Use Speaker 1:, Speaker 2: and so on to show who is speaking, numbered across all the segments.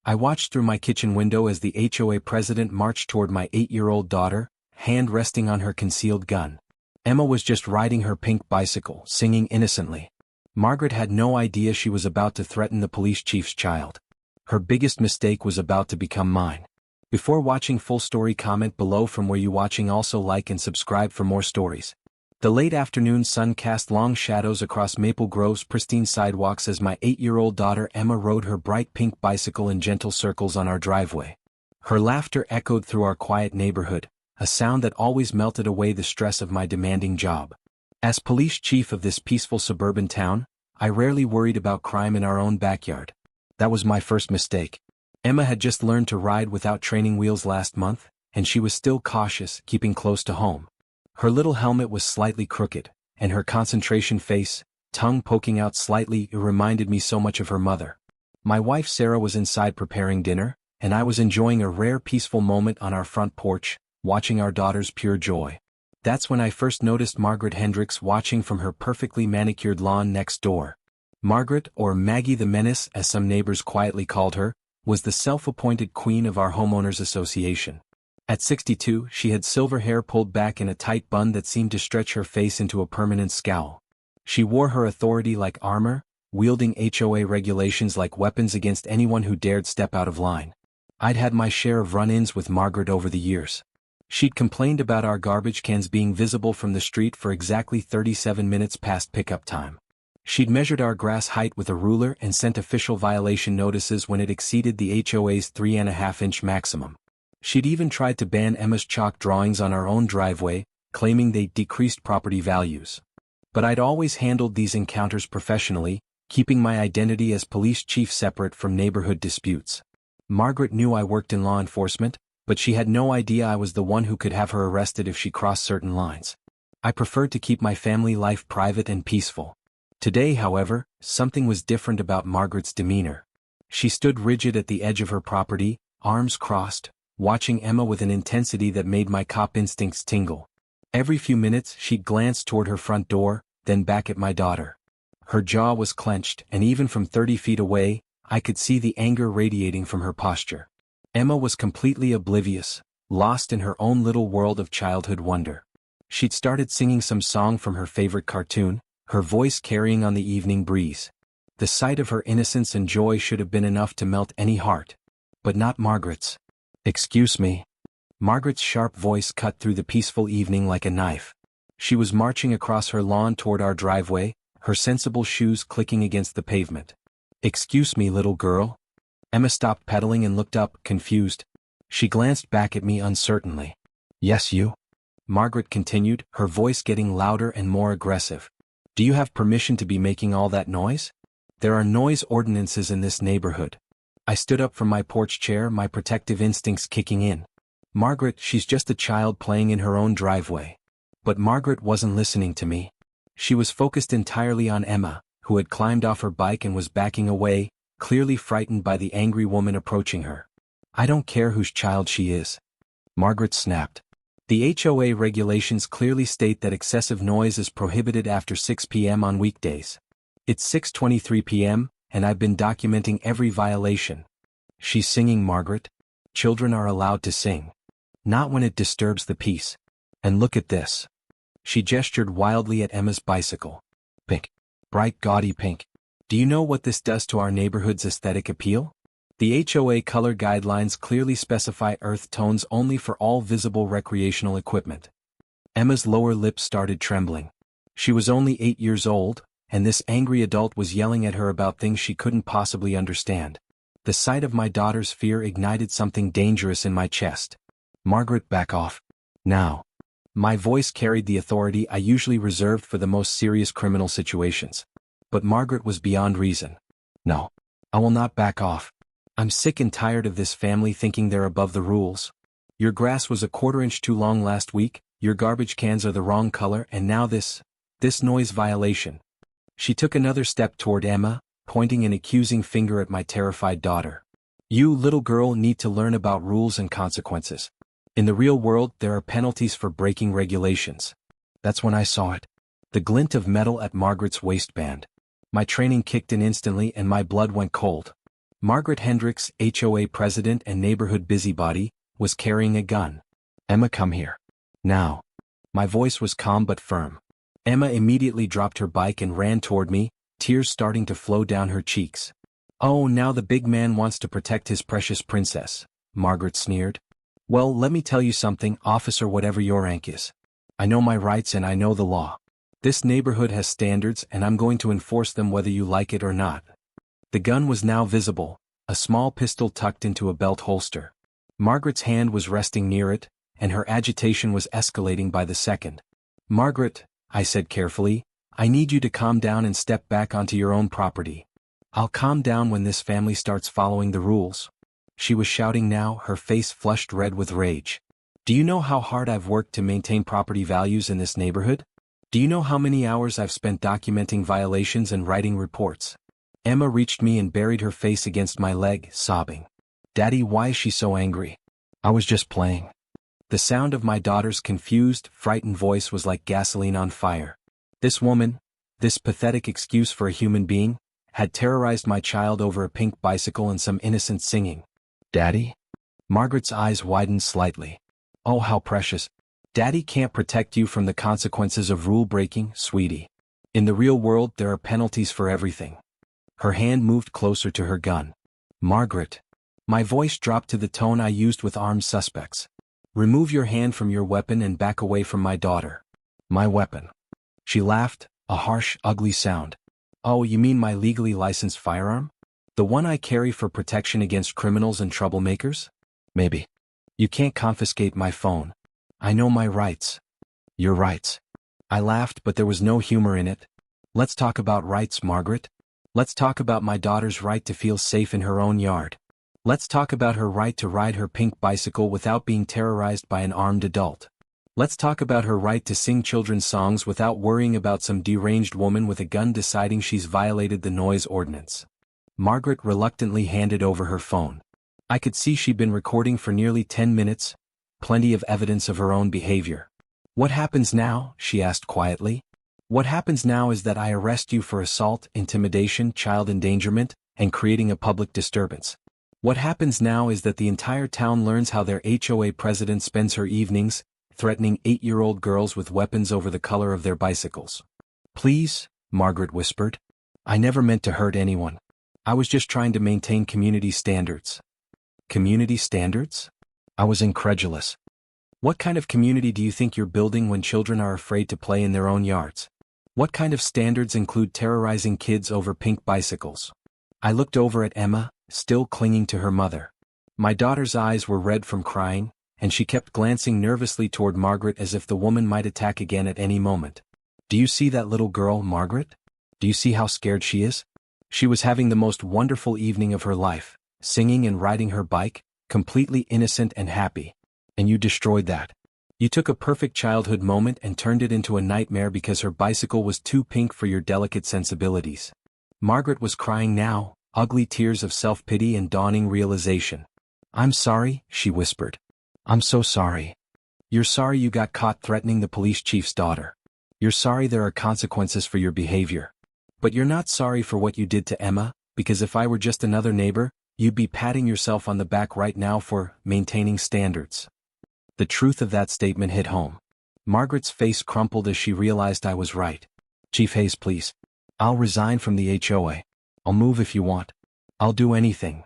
Speaker 1: I watched through my kitchen window as the HOA president marched toward my 8-year-old daughter, hand resting on her concealed gun. Emma was just riding her pink bicycle, singing innocently. Margaret had no idea she was about to threaten the police chief's child. Her biggest mistake was about to become mine. Before watching full story, comment below from where you watching, also like and subscribe for more stories. The late afternoon sun cast long shadows across Maple Grove's pristine sidewalks as my 8-year-old daughter Emma rode her bright pink bicycle in gentle circles on our driveway. Her laughter echoed through our quiet neighborhood, a sound that always melted away the stress of my demanding job. As police chief of this peaceful suburban town, I rarely worried about crime in our own backyard. That was my first mistake. Emma had just learned to ride without training wheels last month, and she was still cautious, keeping close to home. Her little helmet was slightly crooked, and her concentration face, tongue poking out slightly, reminded me so much of her mother. My wife Sarah was inside preparing dinner, and I was enjoying a rare peaceful moment on our front porch, watching our daughter's pure joy. That's when I first noticed Margaret Hendricks watching from her perfectly manicured lawn next door. Margaret, or Maggie the Menace as some neighbors quietly called her, was the self-appointed queen of our homeowners association. At 62, she had silver hair pulled back in a tight bun that seemed to stretch her face into a permanent scowl. She wore her authority like armor, wielding HOA regulations like weapons against anyone who dared step out of line. I'd had my share of run-ins with Margaret over the years. She'd complained about our garbage cans being visible from the street for exactly 37 minutes past pickup time. She'd measured our grass height with a ruler and sent official violation notices when it exceeded the HOA's 3.5-inch maximum. She'd even tried to ban Emma's chalk drawings on our own driveway, claiming they decreased property values. But I'd always handled these encounters professionally, keeping my identity as police chief separate from neighborhood disputes. Margaret knew I worked in law enforcement, but she had no idea I was the one who could have her arrested if she crossed certain lines. I preferred to keep my family life private and peaceful. Today, however, something was different about Margaret's demeanor. She stood rigid at the edge of her property, arms crossed, watching Emma with an intensity that made my cop instincts tingle. Every few minutes she'd glance toward her front door, then back at my daughter. Her jaw was clenched, and even from 30 feet away, I could see the anger radiating from her posture. Emma was completely oblivious, lost in her own little world of childhood wonder. She'd started singing some song from her favorite cartoon, her voice carrying on the evening breeze. The sight of her innocence and joy should have been enough to melt any heart. But not Margaret's. "Excuse me." Margaret's sharp voice cut through the peaceful evening like a knife. She was marching across her lawn toward our driveway, her sensible shoes clicking against the pavement. "Excuse me, little girl." Emma stopped pedaling and looked up, confused. She glanced back at me uncertainly. "Yes, you?" Margaret continued, her voice getting louder and more aggressive. "Do you have permission to be making all that noise? There are noise ordinances in this neighborhood." I stood up from my porch chair, my protective instincts kicking in. "Margaret, she's just a child playing in her own driveway." But Margaret wasn't listening to me. She was focused entirely on Emma, who had climbed off her bike and was backing away, clearly frightened by the angry woman approaching her. "I don't care whose child she is," Margaret snapped. "The HOA regulations clearly state that excessive noise is prohibited after 6 p.m. on weekdays. It's 6:23 p.m., and I've been documenting every violation." "She's singing, Margaret. Children are allowed to sing. Not when it disturbs the peace. And look at this." She gestured wildly at Emma's bicycle. "Pink. Bright gaudy pink. Do you know what this does to our neighborhood's aesthetic appeal? The HOA color guidelines clearly specify earth tones only for all visible recreational equipment." Emma's lower lip started trembling. She was only 8 years old, and this angry adult was yelling at her about things she couldn't possibly understand. The sight of my daughter's fear ignited something dangerous in my chest. "Margaret, back off. Now." My voice carried the authority I usually reserved for the most serious criminal situations. But Margaret was beyond reason. "No. I will not back off. I'm sick and tired of this family thinking they're above the rules. Your grass was a 1/4 inch too long last week, your garbage cans are the wrong color, and now this noise violation." She took another step toward Emma, pointing an accusing finger at my terrified daughter. "You, little girl, need to learn about rules and consequences. In the real world, there are penalties for breaking regulations." That's when I saw it. The glint of metal at Margaret's waistband. My training kicked in instantly and my blood went cold. Margaret Hendricks, HOA president and neighborhood busybody, was carrying a gun. Emma, come here. Now. My voice was calm but firm. Emma immediately dropped her bike and ran toward me, tears starting to flow down her cheeks. Oh, now the big man wants to protect his precious princess, Margaret sneered. Well, let me tell you something, officer, whatever your rank is. I know my rights and I know the law. This neighborhood has standards and I'm going to enforce them whether you like it or not. The gun was now visible, a small pistol tucked into a belt holster. Margaret's hand was resting near it, and her agitation was escalating by the second. Margaret, I said carefully, I need you to calm down and step back onto your own property. I'll calm down when this family starts following the rules. She was shouting now, her face flushed red with rage. Do you know how hard I've worked to maintain property values in this neighborhood? Do you know how many hours I've spent documenting violations and writing reports? Emma reached me and buried her face against my leg, sobbing. Daddy, why is she so angry? I was just playing. The sound of my daughter's confused, frightened voice was like gasoline on fire. This woman, this pathetic excuse for a human being, had terrorized my child over a pink bicycle and some innocent singing. Daddy? Margaret's eyes widened slightly. Oh, how precious. Daddy can't protect you from the consequences of rule breaking, sweetie. In the real world, there are penalties for everything. Her hand moved closer to her gun. Margaret. My voice dropped to the tone I used with armed suspects. Remove your hand from your weapon and back away from my daughter. My weapon. She laughed, a harsh, ugly sound. Oh, you mean my legally licensed firearm? The one I carry for protection against criminals and troublemakers? Maybe. You can't confiscate my phone. I know my rights. Your rights. I laughed, but there was no humor in it. Let's talk about rights, Margaret. Let's talk about my daughter's right to feel safe in her own yard. Let's talk about her right to ride her pink bicycle without being terrorized by an armed adult. Let's talk about her right to sing children's songs without worrying about some deranged woman with a gun deciding she's violated the noise ordinance. Margaret reluctantly handed over her phone. I could see she'd been recording for nearly 10 minutes, plenty of evidence of her own behavior. What happens now? She asked quietly. What happens now is that I arrest you for assault, intimidation, child endangerment, and creating a public disturbance. What happens now is that the entire town learns how their HOA president spends her evenings, threatening 8-year-old girls with weapons over the color of their bicycles. Please, Margaret whispered. I never meant to hurt anyone. I was just trying to maintain community standards. Community standards? I was incredulous. What kind of community do you think you're building when children are afraid to play in their own yards? What kind of standards include terrorizing kids over pink bicycles? I looked over at Emma, still clinging to her mother. My daughter's eyes were red from crying, and she kept glancing nervously toward Margaret as if the woman might attack again at any moment. Do you see that little girl, Margaret? Do you see how scared she is? She was having the most wonderful evening of her life, singing and riding her bike, completely innocent and happy. And you destroyed that. You took a perfect childhood moment and turned it into a nightmare because her bicycle was too pink for your delicate sensibilities. Margaret was crying now, ugly tears of self-pity and dawning realization. I'm sorry, she whispered. I'm so sorry. You're sorry you got caught threatening the police chief's daughter. You're sorry there are consequences for your behavior. But you're not sorry for what you did to Emma, because if I were just another neighbor, you'd be patting yourself on the back right now for maintaining standards. The truth of that statement hit home. Margaret's face crumpled as she realized I was right. Chief Hayes, please. I'll resign from the HOA. I'll move if you want. I'll do anything.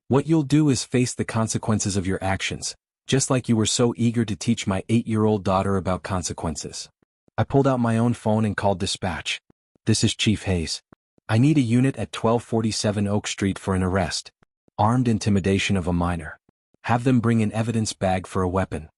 Speaker 1: What you'll do is face the consequences of your actions, just like you were so eager to teach my 8-year-old daughter about consequences. I pulled out my own phone and called dispatch. This is Chief Hayes. I need a unit at 1247 Oak Street for an arrest. Armed intimidation of a minor. Have them bring an evidence bag for a weapon.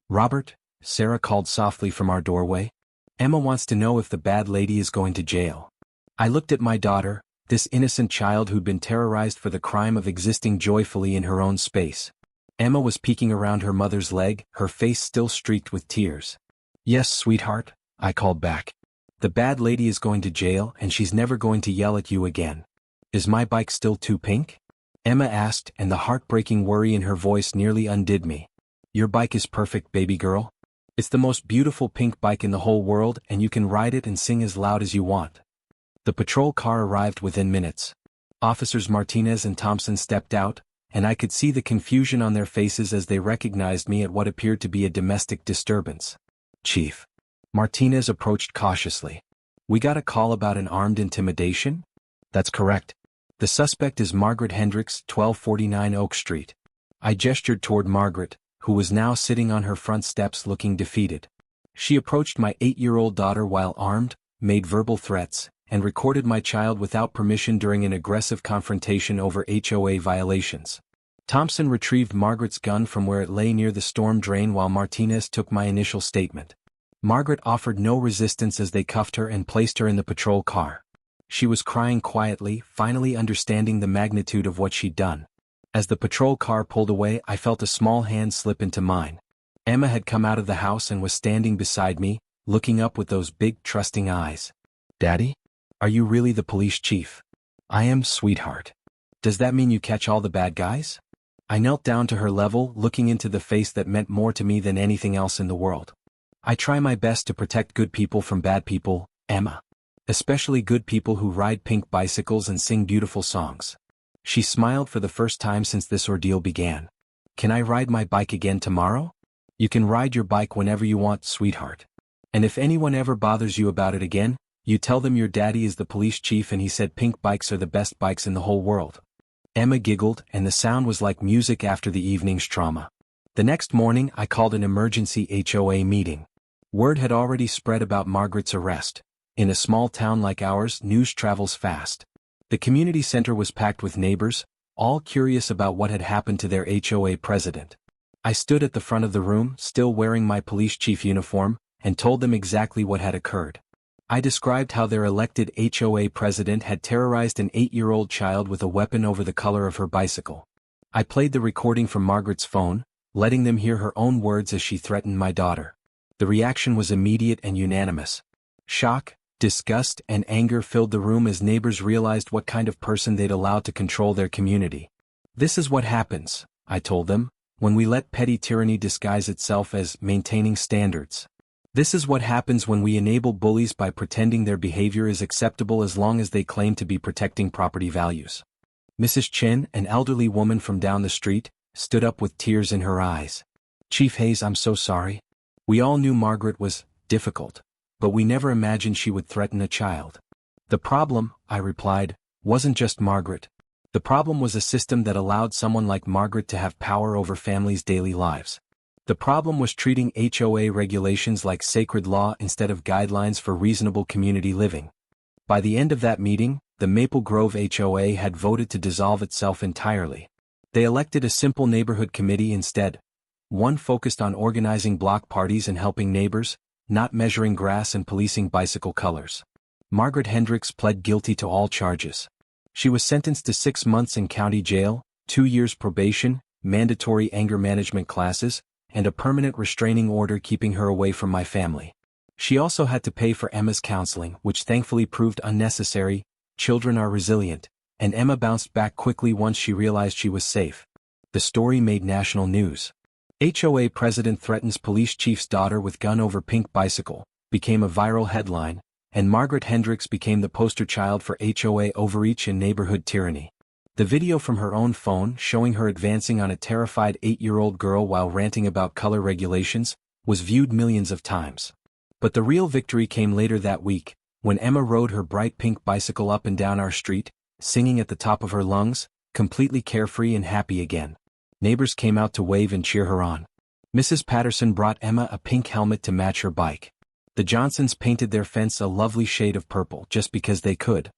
Speaker 1: Robert, Sarah called softly from our doorway. Emma wants to know if the bad lady is going to jail. I looked at my daughter, this innocent child who'd been terrorized for the crime of existing joyfully in her own space. Emma was peeking around her mother's leg, her face still streaked with tears. Yes, sweetheart, I called back. The bad lady is going to jail and she's never going to yell at you again. Is my bike still too pink? Emma asked, and the heartbreaking worry in her voice nearly undid me. Your bike is perfect, baby girl. It's the most beautiful pink bike in the whole world and you can ride it and sing as loud as you want. The patrol car arrived within minutes. Officers Martinez and Thompson stepped out, and I could see the confusion on their faces as they recognized me at what appeared to be a domestic disturbance. "Chief." Martinez approached cautiously. "We got a call about an armed intimidation?" "That's correct. The suspect is Margaret Hendricks, 1249 Oak Street." I gestured toward Margaret, who was now sitting on her front steps looking defeated. She approached my 8-year-old daughter while armed, made verbal threats, and recorded my child without permission during an aggressive confrontation over HOA violations. Thompson retrieved Margaret's gun from where it lay near the storm drain while Martinez took my initial statement. Margaret offered no resistance as they cuffed her and placed her in the patrol car. She was crying quietly, finally understanding the magnitude of what she'd done. As the patrol car pulled away, I felt a small hand slip into mine. Emma had come out of the house and was standing beside me, looking up with those big, trusting eyes. "Daddy? Are you really the police chief?" "I am, sweetheart." "Does that mean you catch all the bad guys?" I knelt down to her level, looking into the face that meant more to me than anything else in the world. "I try my best to protect good people from bad people, Emma. Especially good people who ride pink bicycles and sing beautiful songs." She smiled for the first time since this ordeal began. "Can I ride my bike again tomorrow?" "You can ride your bike whenever you want, sweetheart. And if anyone ever bothers you about it again, you tell them your daddy is the police chief and he said pink bikes are the best bikes in the whole world." Emma giggled, and the sound was like music after the evening's trauma. The next morning I called an emergency HOA meeting. Word had already spread about Margaret's arrest. In a small town like ours, news travels fast. The community center was packed with neighbors, all curious about what had happened to their HOA president. I stood at the front of the room, still wearing my police chief uniform, and told them exactly what had occurred. I described how their elected HOA president had terrorized an 8-year-old child with a weapon over the color of her bicycle. I played the recording from Margaret's phone, letting them hear her own words as she threatened my daughter. The reaction was immediate and unanimous. Shock, disgust, and anger filled the room as neighbors realized what kind of person they'd allowed to control their community. "This is what happens," I told them, "when we let petty tyranny disguise itself as maintaining standards. This is what happens when we enable bullies by pretending their behavior is acceptable as long as they claim to be protecting property values." Mrs. Chen, an elderly woman from down the street, stood up with tears in her eyes. "Chief Hayes, I'm so sorry. We all knew Margaret was difficult, but we never imagined she would threaten a child." "The problem," I replied, "wasn't just Margaret. The problem was a system that allowed someone like Margaret to have power over families' daily lives. The problem was treating HOA regulations like sacred law instead of guidelines for reasonable community living." By the end of that meeting, the Maple Grove HOA had voted to dissolve itself entirely. They elected a simple neighborhood committee instead, one focused on organizing block parties and helping neighbors, not measuring grass and policing bicycle colors. Margaret Hendricks pled guilty to all charges. She was sentenced to 6 months in county jail, 2 years probation, mandatory anger management classes, and a permanent restraining order keeping her away from my family. She also had to pay for Emma's counseling, which thankfully proved unnecessary. Children are resilient, and Emma bounced back quickly once she realized she was safe. The story made national news. HOA president threatens police chief's daughter with gun over pink bicycle, became a viral headline, and Margaret Hendricks became the poster child for HOA overreach and neighborhood tyranny. The video from her own phone showing her advancing on a terrified 8-year-old girl while ranting about color regulations was viewed millions of times. But the real victory came later that week, when Emma rode her bright pink bicycle up and down our street, singing at the top of her lungs, completely carefree and happy again. Neighbors came out to wave and cheer her on. Mrs. Patterson brought Emma a pink helmet to match her bike. The Johnsons painted their fence a lovely shade of purple just because they could.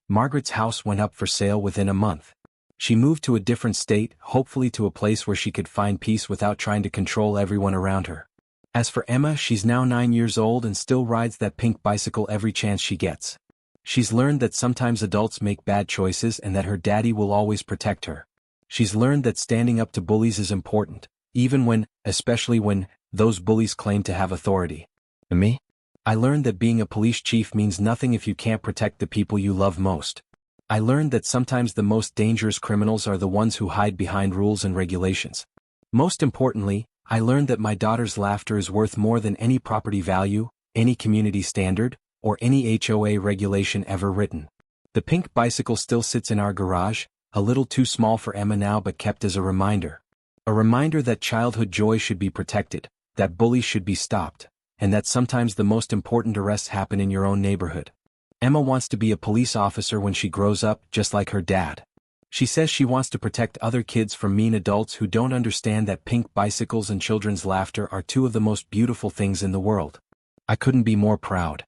Speaker 1: Margaret's house went up for sale within a month. She moved to a different state, hopefully to a place where she could find peace without trying to control everyone around her. As for Emma, she's now 9 years old and still rides that pink bicycle every chance she gets. She's learned that sometimes adults make bad choices and that her daddy will always protect her. She's learned that standing up to bullies is important, especially when, those bullies claim to have authority. And me? I learned that being a police chief means nothing if you can't protect the people you love most. I learned that sometimes the most dangerous criminals are the ones who hide behind rules and regulations. Most importantly, I learned that my daughter's laughter is worth more than any property value, any community standard, or any HOA regulation ever written. The pink bicycle still sits in our garage, a little too small for Emma now but kept as a reminder. A reminder that childhood joy should be protected, that bullies should be stopped, and that sometimes the most important arrests happen in your own neighborhood. Emma wants to be a police officer when she grows up, just like her dad. She says she wants to protect other kids from mean adults who don't understand that pink bicycles and children's laughter are two of the most beautiful things in the world. I couldn't be more proud.